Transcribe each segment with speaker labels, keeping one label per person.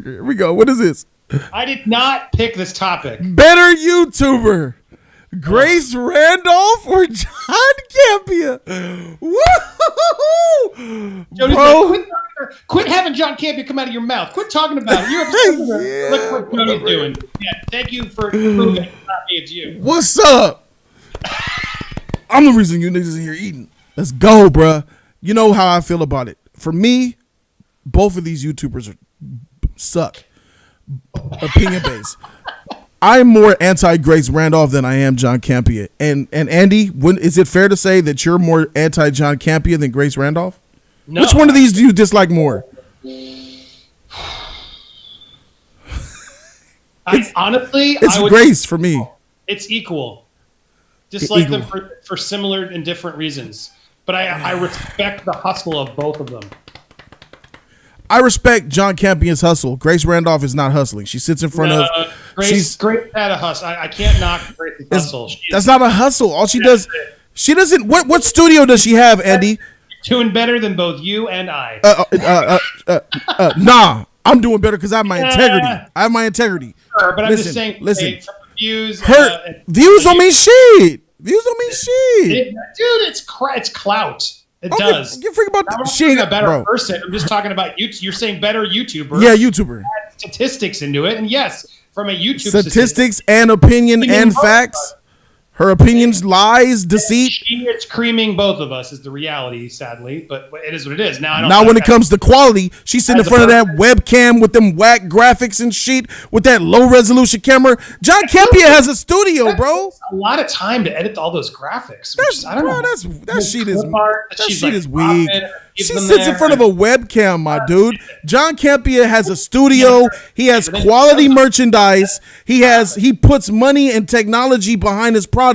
Speaker 1: Here we go. What is this?
Speaker 2: I did not pick this topic.
Speaker 1: Better YouTuber, Grace Randolph or John Campea? Woo!
Speaker 2: Jody,
Speaker 1: Bro.
Speaker 2: quit having John Campea come out of your mouth. Quit talking about it. You're obsessed with it. Look what Jody's doing. Yeah, thank you for proving it's not me, it's you.
Speaker 1: What's up? I'm the reason you niggas in here eating. Let's go, bruh. You know how I feel about it. For me, both of these YouTubers suck. Opinion based. I'm more anti-Grace Randolph than I am John Campea. And Andy, is it fair to say that you're more anti-John Campea than Grace Randolph? No. Which one of these do you dislike more?
Speaker 2: Honestly,
Speaker 1: it's Grace for me.
Speaker 2: It's equal. Dislike them for similar and different reasons. But I respect the hustle of both of them.
Speaker 1: I respect John Campea's hustle. Grace Randolph is not hustling. She sits in front of.
Speaker 2: Grace had a hustle. I can't knock Grace's hustle.
Speaker 1: That's not a hustle. All she does, she doesn't. What studio does she have, Andy?
Speaker 2: Doing better than both you and I.
Speaker 1: Nah, I'm doing better because I have my integrity. I have my integrity.
Speaker 2: Sure, but I'm just saying.
Speaker 1: Listen,
Speaker 2: views.
Speaker 1: Views don't mean shit. Views don't mean shit.
Speaker 2: Dude, it's clout. It does.
Speaker 1: You freak about
Speaker 2: that. She ain't a better person. I'm just talking about you. You're saying better YouTuber.
Speaker 1: Yeah, YouTuber.
Speaker 2: Add statistics into it, and yes, from a YouTube
Speaker 1: statistics and opinion and facts. Her opinions, lies, deceit.
Speaker 2: She is creaming both of us is the reality, sadly, but it is what it is.
Speaker 1: Now when it comes to quality, she's sitting in front of that webcam with them whack graphics and shit with that low resolution camera. John Campea has a studio, bro.
Speaker 2: A lot of time to edit all those graphics. I don't know.
Speaker 1: That shit is weak. She sits in front of a webcam, my dude. John Campea has a studio. He has quality merchandise. He puts money and technology behind his product.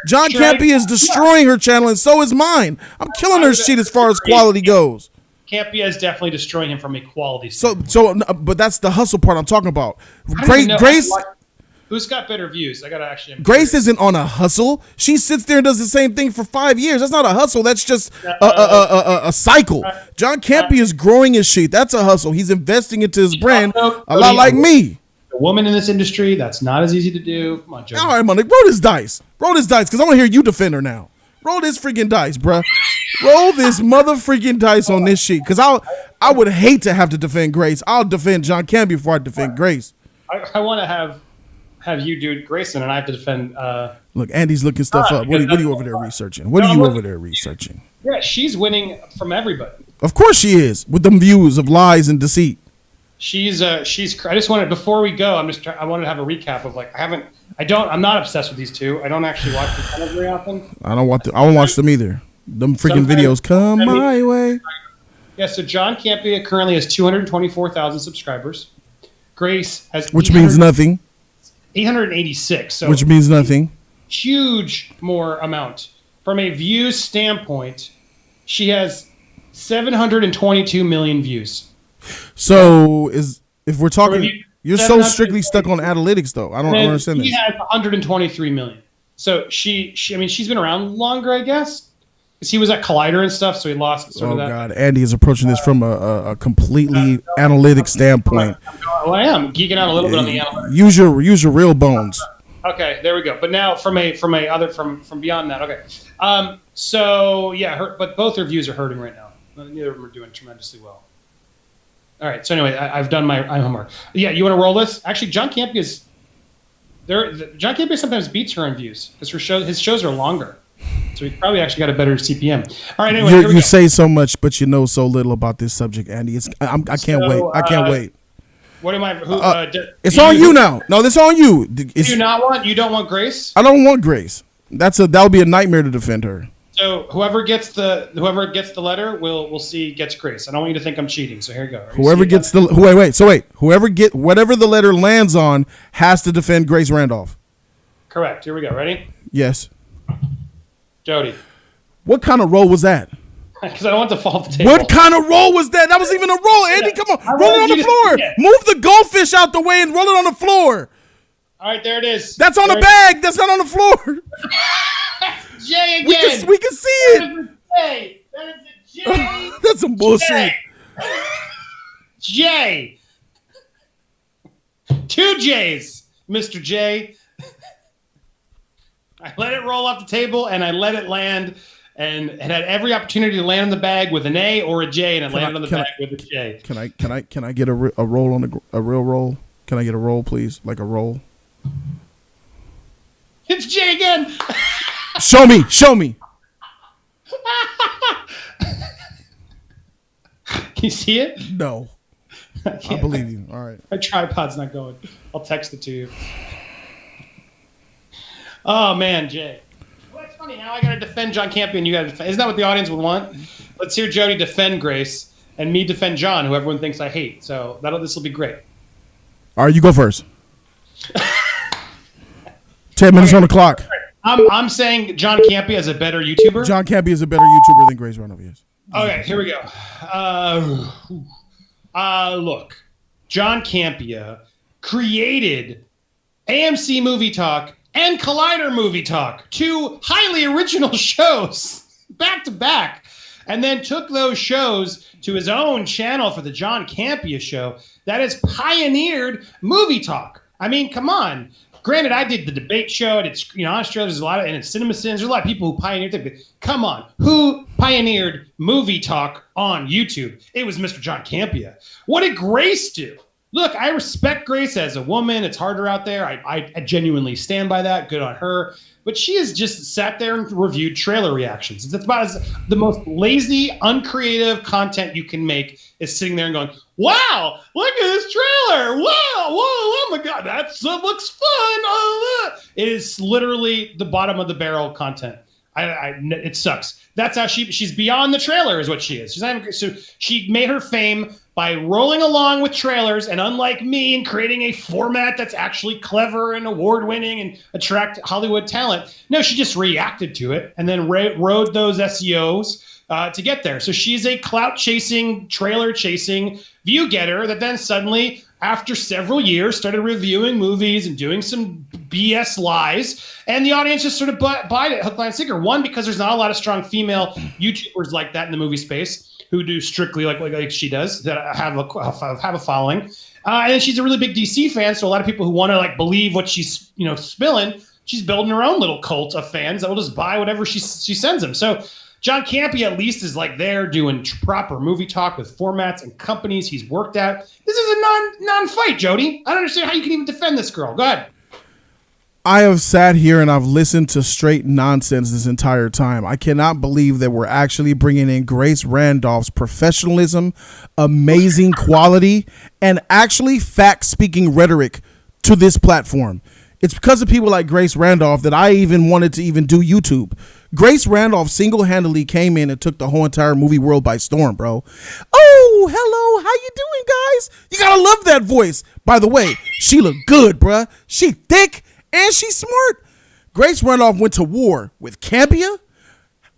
Speaker 1: John Campea is destroying her channel, and so is mine. I'm killing her shit as far as quality goes.
Speaker 2: Campea is definitely destroying him from a quality
Speaker 1: standpoint. But that's the hustle part I'm talking about. Grace.
Speaker 2: Who's got better views? I gotta actually.
Speaker 1: Grace isn't on a hustle. She sits there and does the same thing for 5 years. That's not a hustle. That's just a cycle. John Campea is growing his shit. That's a hustle. He's investing into his brand a lot like me.
Speaker 2: A woman in this industry, that's not as easy to do. Come on, Jody.
Speaker 1: All right, Monique, roll this dice. Roll this dice, because I want to hear you defend her now. Roll this freaking dice, bruh. Roll this mother freaking dice on this shit, because I would hate to have to defend Grace. I'll defend John Campea before I defend Grace.
Speaker 2: I want to have you do Grayson, and I have to defend.
Speaker 1: Look, Andy's looking stuff up. What are you over there researching? What are you over there researching?
Speaker 2: Yeah, she's winning from everybody.
Speaker 1: Of course she is, with them views of lies and deceit.
Speaker 2: She's. I just wanted, before we go, I wanted to have a recap of I'm not obsessed with these two. I don't actually watch them kind of very often. I don't
Speaker 1: watch them either. Them freaking videos come my way.
Speaker 2: Yeah, so John Campea currently has 224,000 subscribers. Grace has,
Speaker 1: which means nothing.
Speaker 2: 886. So
Speaker 1: which means nothing.
Speaker 2: Huge more amount. From a views standpoint, she has 722 million views.
Speaker 1: So if we're talking, you're so strictly stuck on analytics, though. I don't understand this.
Speaker 2: She has 123 million. So she's been around longer, I guess. Because he was at Collider and stuff, so he lost sort of that. Oh God,
Speaker 1: Andy is approaching this from a completely analytic standpoint.
Speaker 2: Well, I am geeking out a little bit on the analytics.
Speaker 1: Use your real bones.
Speaker 2: Okay, there we go. But now from beyond that. Okay, so yeah, but both their views are hurting right now. Neither of them are doing tremendously well. All right. So anyway, I've done my homework. Yeah, you want to roll this? Actually, John Campea sometimes beats her in views because his shows are longer, so he probably actually got a better CPM. All right. Anyway,
Speaker 1: you say so much, but you know so little about this subject, Andy. I can't wait. I can't wait.
Speaker 2: What am I?
Speaker 1: It's on you now. No, this is on you.
Speaker 2: You don't want Grace?
Speaker 1: I don't want Grace. That'll be a nightmare to defend her.
Speaker 2: So whoever gets the letter, we'll see gets Grace. I don't want you to think I'm cheating. So here you go.
Speaker 1: Whoever whatever the letter lands on has to defend Grace Randolph.
Speaker 2: Correct. Here we go. Ready?
Speaker 1: Yes.
Speaker 2: Jody.
Speaker 1: What kind of roll was that?
Speaker 2: Because I don't want to fall off the table.
Speaker 1: What kind of roll was that? That was even a roll, Andy. Yeah. Come on, roll it on the floor. Move the goldfish out the way and roll it on the floor.
Speaker 2: All right, there it is.
Speaker 1: That's on the bag. That's not on the floor.
Speaker 2: J again.
Speaker 1: We can see it.
Speaker 2: That is a J.
Speaker 1: That's some bullshit.
Speaker 2: J. 2 J's, Mr. J. I let it roll off the table and I let it land, and it had every opportunity to land in the bag with an A or a J, and it landed on the bag with a J.
Speaker 1: Can I get a roll on a real roll? Can I get a roll, please? Like a roll.
Speaker 2: It's J again.
Speaker 1: Show me.
Speaker 2: Can you see it?
Speaker 1: No. I believe you. All right.
Speaker 2: My tripod's not going. I'll text it to you. Oh man, Jay. Well, that's funny. Now I gotta defend John Campea, and you gotta defend. Isn't that what the audience would want? Let's hear Jody defend Grace and me defend John, who everyone thinks I hate. So this will be great.
Speaker 1: All right, you go first. 10 minutes on the clock.
Speaker 2: I'm saying John Campea is a better YouTuber.
Speaker 1: John Campea is a better YouTuber than Grace Randolph is.
Speaker 2: Okay, here we go. Look, John Campea created AMC Movie Talk and Collider Movie Talk, 2 highly original shows back to back, and then took those shows to his own channel for the John Campea Show that has pioneered movie talk. I mean, come on. Granted, I did the debate show, and it's, Australia, there's a lot of, and it's Cinema Sins, there's a lot of people who pioneered it. Come on, who pioneered movie talk on YouTube? It was Mr. John Campea. What did Grace do? Look, I respect Grace as a woman. It's harder out there. I genuinely stand by that. Good on her. But she has just sat there and reviewed trailer reactions. It's about the most lazy, uncreative content you can make is sitting there and going, wow, look at this trailer. Wow, whoa, oh my God, that looks fun. Oh, it is literally the bottom of the barrel content. It sucks. That's how she's beyond the trailer is what she is. She's not even, so she made her fame by rolling along with trailers, and unlike me, and creating a format that's actually clever and award-winning and attract Hollywood talent. No, she just reacted to it and then rode those SEOs to get there. So she's a clout-chasing, trailer-chasing view getter that then suddenly, after several years, started reviewing movies and doing some BS lies, and the audience just sort of bought it, hook, line, sinker. One, because there's not a lot of strong female YouTubers like that in the movie space who do strictly like she does, that have a following. And then she's a really big DC fan, so a lot of people who want to believe what she's spilling, she's building her own little cult of fans that will just buy whatever she sends them. So John Campea at least is there doing proper movie talk with formats and companies he's worked at. This is a non-fight, Jody. I don't understand how you can even defend this girl. Go ahead.
Speaker 1: I have sat here and I've listened to straight nonsense this entire time. I cannot believe that we're actually bringing in Grace Randolph's professionalism, amazing quality, and actually fact-speaking rhetoric to this platform. It's because of people like Grace Randolph that I even wanted to even do YouTube. Grace Randolph single-handedly came in and took the whole entire movie world by storm, bro. Oh, hello, how you doing, guys? You gotta love that voice. By the way, she look good, bruh. She thick. And she's smart. Grace Randolph went to war with Campea,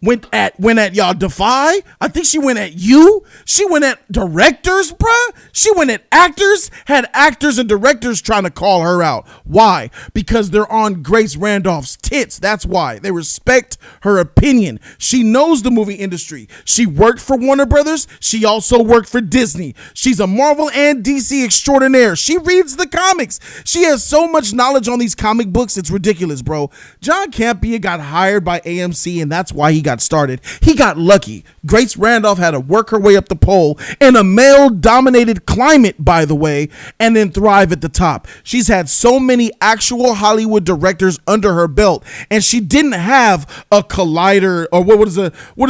Speaker 1: went at y'all Defy. I think she went at you. She went at directors, bruh. She went at actors, had actors and directors trying to call her out. Why? Because they're on Grace Randolph's tits. That's why. They respect her opinion. She knows the movie industry. She worked for Warner Brothers. She also worked for Disney. She's a Marvel and DC extraordinaire. She reads the comics. She has so much knowledge on these comic books. It's ridiculous, bro. John Campea got hired by AMC, and that's why he got started. He got lucky. Grace Randolph had to work her way up the pole in a male-dominated climate, by the way, and then thrive at the top. She's had so many actual Hollywood directors under her belt, and she didn't have a Collider, or what is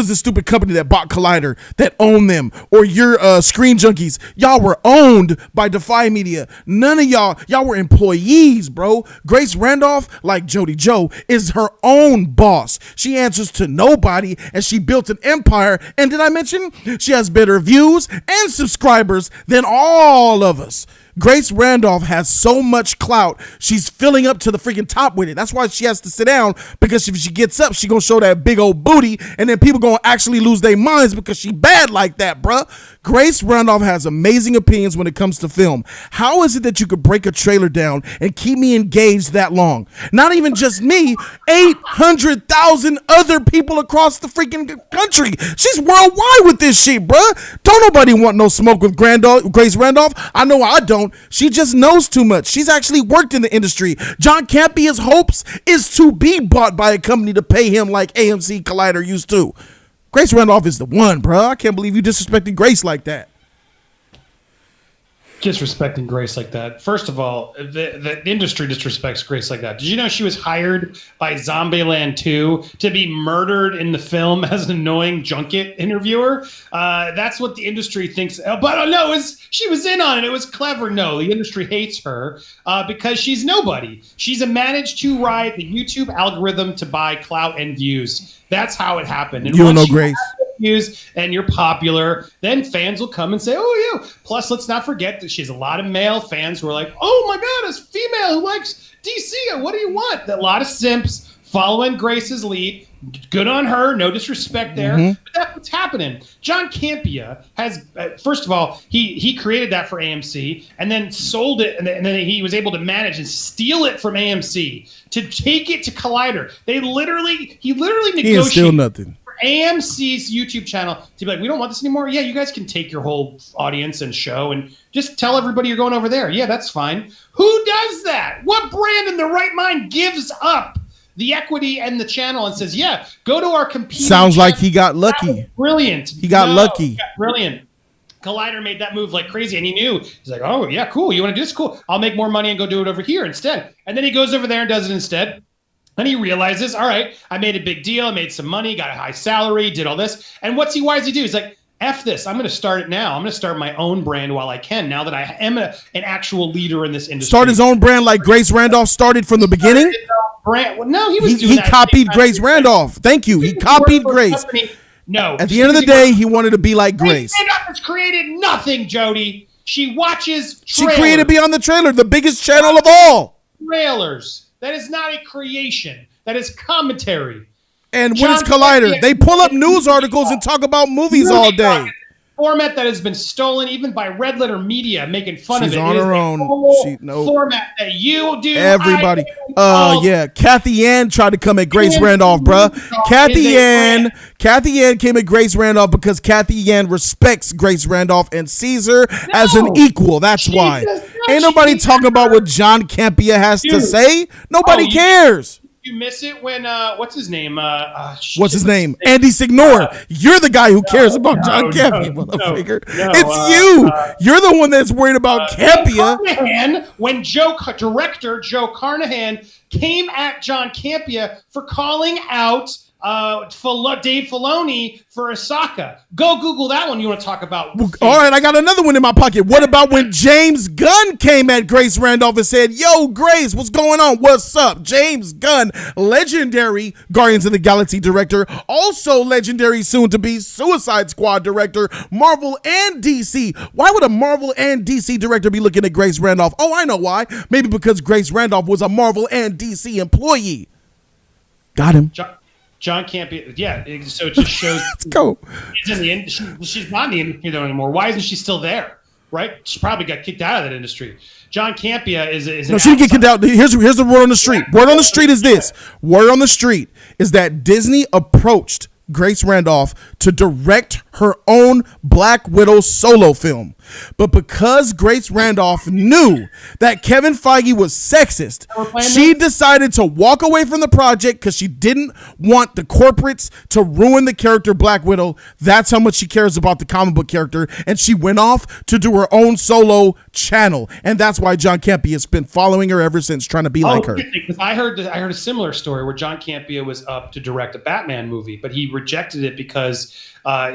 Speaker 1: the stupid company that bought Collider that owned them, or your Screen Junkies. Y'all were owned by Defy Media. None of y'all were employees, bro. Grace Randolph, like Jody Joe, is her own boss. She answers to nobody, and she built an empire. And did I mention she has better views and subscribers than all of us? Grace Randolph has so much clout, she's filling up to the freaking top with it. That's why she has to sit down, because if she gets up, she gonna show that big old booty, and then people gonna actually lose their minds because she bad like that, bruh. Grace Randolph has amazing opinions when it comes to film. How is it that you could break a trailer down and keep me engaged that long? Not even just me, 800,000 other people across the freaking country. She's worldwide with this shit, bruh. Don't nobody want no smoke with Grace Randolph. I know I don't. don't. She just knows too much. She's actually worked in the industry. John Campea's hopes is to be bought by a company to pay him like AMC Collider used to. Grace Randolph is the one, bro. I can't believe you disrespected Grace like that.
Speaker 2: Disrespecting Grace like that. First of all, the industry disrespects Grace like that. Did you know she was hired by Zombieland 2 to be murdered in the film as an annoying junket interviewer? That's what the industry thinks. But no, she was in on it. It was clever. No, the industry hates her because she's nobody. She's managed to ride the YouTube algorithm to buy clout and views. That's how it happened. And
Speaker 1: you don't know Grace.
Speaker 2: And you're popular, then fans will come and say, oh, yeah. Plus, let's not forget that she has a lot of male fans who are like, oh, my God, it's a female who likes DC. What do you want? A lot of simps following Grace's lead. Good on her. No disrespect there. Mm-hmm. But that's what's happening. John Campea has, first of all, he created that for AMC and then sold it. And then he was able to manage and steal it from AMC to take it to Collider. He literally negotiated.
Speaker 1: He ain't steal nothing.
Speaker 2: AMC's YouTube channel to be like, we don't want this anymore. Yeah, you guys can take your whole audience and show and just tell everybody you're going over there. Yeah, that's fine. Who does that? What brand in their right mind gives up the equity and the channel and says, yeah, go to our competing
Speaker 1: Sounds
Speaker 2: channel.
Speaker 1: like he got lucky.
Speaker 2: Brilliant.
Speaker 1: He got lucky.
Speaker 2: Brilliant. Collider made that move like crazy, and he knew. He's like, oh, yeah, cool. You want to do this? Cool. I'll make more money and go do it over here instead. And then he goes over there and does it instead. And he realizes, all right, I made a big deal. I made some money, got a high salary, did all this. And why does he do? He's like, F this. I'm going to start it now. I'm going to start my own brand while I can, now that I am an actual leader in this industry.
Speaker 1: Start his own brand like Grace Randolph started from the beginning?
Speaker 2: Well, no, he was doing
Speaker 1: he
Speaker 2: that.
Speaker 1: copied Grace Randolph. Thank you. He copied Grace.
Speaker 2: No.
Speaker 1: At the end of the day, he wanted to be like Grace.
Speaker 2: Grace Randolph has created nothing, Jody. She watches
Speaker 1: She
Speaker 2: trailers.
Speaker 1: created Beyond the Trailer, the biggest channel of all.
Speaker 2: Trailers. That is not a creation. That is commentary.
Speaker 1: And when it's Collider, they pull up news articles and talk about movies all day.
Speaker 2: Format that has been stolen even by Red Letter Media, making fun of it.
Speaker 1: She's on her own.
Speaker 2: Format that you do.
Speaker 1: Everybody. Yeah. Kathy Ann tried to come at Grace Randolph, bruh. Kathy Ann came at Grace Randolph because Kathy Ann respects Grace Randolph and sees her as an equal. That's why. Ain't nobody talking about what John Campea has to say. Nobody cares.
Speaker 2: You miss it when what's his name?
Speaker 1: What's his name? Andy Signore. You're the guy who cares about John Campea, motherfucker. It's you. You're the one that's worried about Campea.
Speaker 2: When director Joe Carnahan came at John Campea for calling out Dave Filoni for Ahsoka. Go Google that one. You want to talk about?
Speaker 1: All right, I got another one in my pocket. What about when James Gunn came at Grace Randolph and said, yo, Grace, what's going on? What's up? James Gunn, legendary Guardians of the Galaxy director, also legendary soon-to-be Suicide Squad director, Marvel and DC. Why would a Marvel and DC director be looking at Grace Randolph? Oh, I know why. Maybe because Grace Randolph was a Marvel and DC employee. Got him.
Speaker 2: John Campea, yeah. So it just shows.
Speaker 1: Let's go.
Speaker 2: She's not in the industry though anymore. Why isn't she still there? Right? She probably got kicked out of that industry. John Campea is no, she didn't get kicked out.
Speaker 1: Here's the word on the street. Word on the street is this. Word on the street is that Disney approached Grace Randolph to direct her own Black Widow solo film. But because Grace Randolph knew that Kevin Feige was sexist, she decided to walk away from the project because she didn't want the corporates to ruin the character Black Widow. That's how much she cares about the comic book character. And she went off to do her own solo channel. And that's why John Campea has been following her ever since, trying to be like her.
Speaker 2: Because I heard a similar story where John Campea was up to direct a Batman movie, but he rejected it because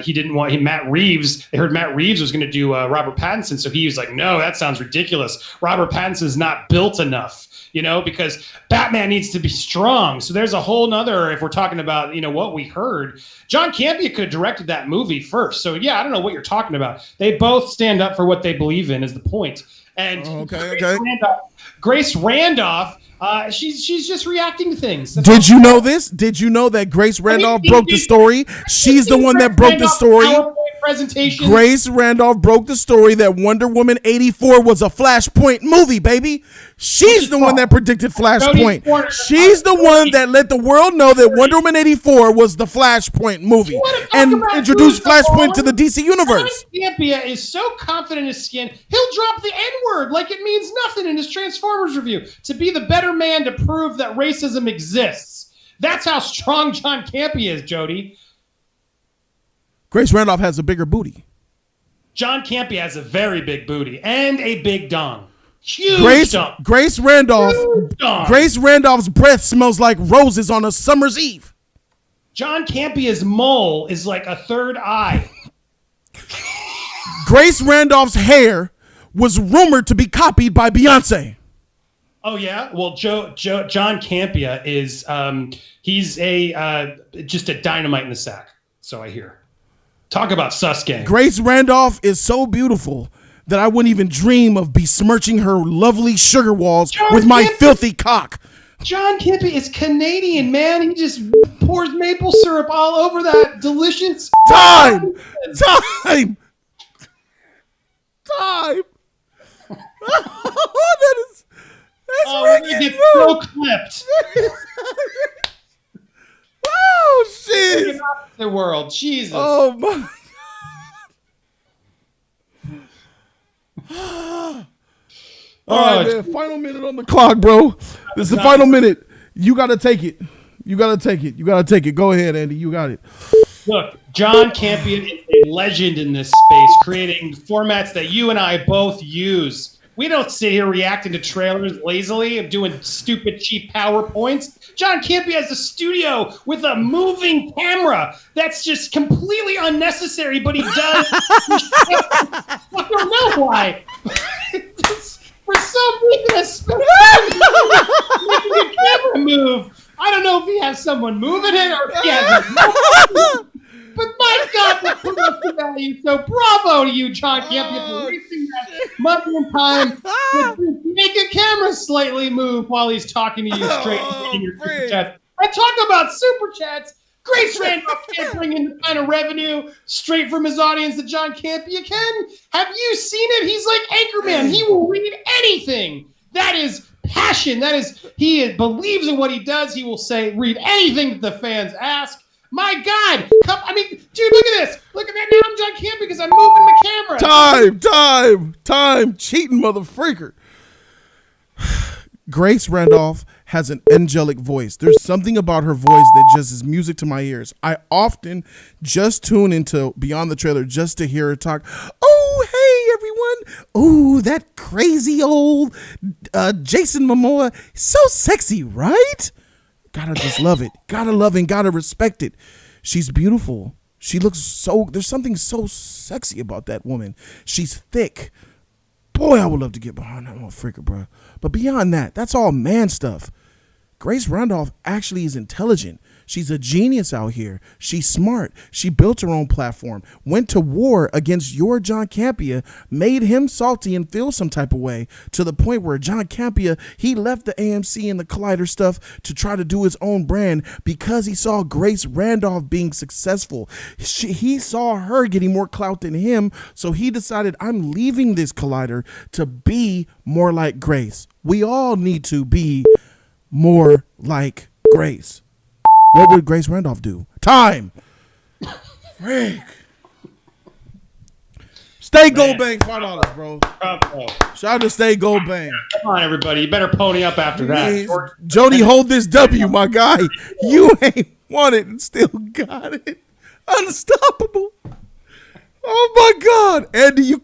Speaker 2: he didn't want Matt Reeves. They heard Matt Reeves was going to do Robert Pattinson, so he was like, "No, that sounds ridiculous. Robert Pattinson's not built enough, because Batman needs to be strong." So there's a whole nother. If we're talking about what we heard, John Campea could have directed that movie first. So yeah, I don't know what you're talking about. They both stand up for what they believe in. Is the point? And Grace Randolph. She's just reacting to things.
Speaker 1: Did you know this? Did you know that Grace Randolph broke the story? She's the one that broke the story.
Speaker 2: presentation.
Speaker 1: Grace Randolph broke the story that Wonder Woman 84 was a Flashpoint movie, baby. She's the one that predicted Flashpoint. She's the one that let the world know that Wonder Woman 84 was the Flashpoint movie and introduced Flashpoint to the DC universe.
Speaker 2: John Campea is so confident in his skin, he'll drop the N-word like it means nothing in his Transformers review to be the better man to prove that racism exists. That's how strong John Campea is, Jody.
Speaker 1: Grace Randolph has a bigger booty.
Speaker 2: John Campea has a very big booty and a big dong. Huge dong.
Speaker 1: Grace Randolph's breath smells like roses on a summer's eve.
Speaker 2: John Campea's mole is like a third eye.
Speaker 1: Grace Randolph's hair was rumored to be copied by Beyonce.
Speaker 2: Oh yeah, well, John Campea is he's just a dynamite in the sack. So I hear. Talk about sus gang.
Speaker 1: Grace Randolph is so beautiful that I wouldn't even dream of besmirching her lovely sugar walls with my filthy cock.
Speaker 2: John Campea is Canadian, man. He just pours maple syrup all over that delicious
Speaker 1: time.
Speaker 2: That's get so clipped.
Speaker 1: Oh shit!
Speaker 2: The world, Jesus.
Speaker 1: Oh my. All right, man. Final minute on the clock, bro. This is the final minute. You got to take it. Go ahead, Andy. You got it.
Speaker 2: Look, John Campea is a legend in this space, creating formats that you and I both use. We don't sit here reacting to trailers lazily and doing stupid, cheap PowerPoints. John Campea has a studio with a moving camera that's just completely unnecessary, but he does. I don't know why. For some reason, making a camera move. I don't know if he has someone moving it or if he has a but my God, the production value. So bravo to you, John Campea, for wasting that money and time to make a camera slightly move while he's talking to you straight in your super chats. And talk about super chats. Grace Randolph can't bring in the kind of revenue straight from his audience that John Campea can. Have you seen it? He's like Anchorman. He will read anything. That is passion. He believes in what he does. He will read anything that the fans ask. My God. Dude, look at this. Look at that. Now I'm John Campea because I'm moving my camera.
Speaker 1: Time. Cheating motherfreaker. Grace Randolph has an angelic voice. There's something about her voice that just is music to my ears. I often just tune into Beyond the Trailer just to hear her talk. Oh, hey, everyone. Oh, that crazy old Jason Momoa. So sexy, right? Gotta just love it. Gotta love and gotta respect it. She's beautiful. She looks there's something so sexy about that woman. She's thick. Boy, I would love to get behind that motherfucker, bro. But beyond that, that's all man stuff. Grace Randolph actually is intelligent. She's a genius out here. She's smart. She built her own platform, went to war against your John Campea, made him salty and feel some type of way to the point where John Campea, he left the AMC and the Collider stuff to try to do his own brand because he saw Grace Randolph being successful. He saw her getting more clout than him, so he decided, I'm leaving this Collider to be more like Grace. We all need to be more like Grace. What would Grace Randolph do? Time. Frick. Stay Gold Bang, $5, bro. Shout out to Stay Gold Bang.
Speaker 2: Come on, everybody. You better pony up after that.
Speaker 1: Jody, hold this W, my guy. You ain't won it and still got it. Unstoppable. Oh, my God. Andy,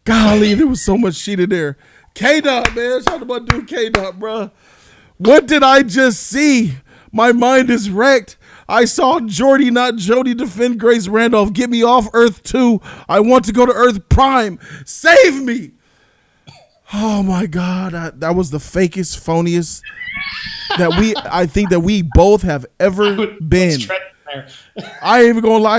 Speaker 1: golly, there was so much shit in there. K-Dot, man. Shout out to my dude K-Dot, bro. What did I just see? My mind is wrecked. I saw Jody, not Jody, defend Grace Randolph. Get me off Earth 2. I want to go to Earth Prime. Save me. Oh, my God. That was the fakest, phoniest I think that we both have ever been. I ain't even going to lie.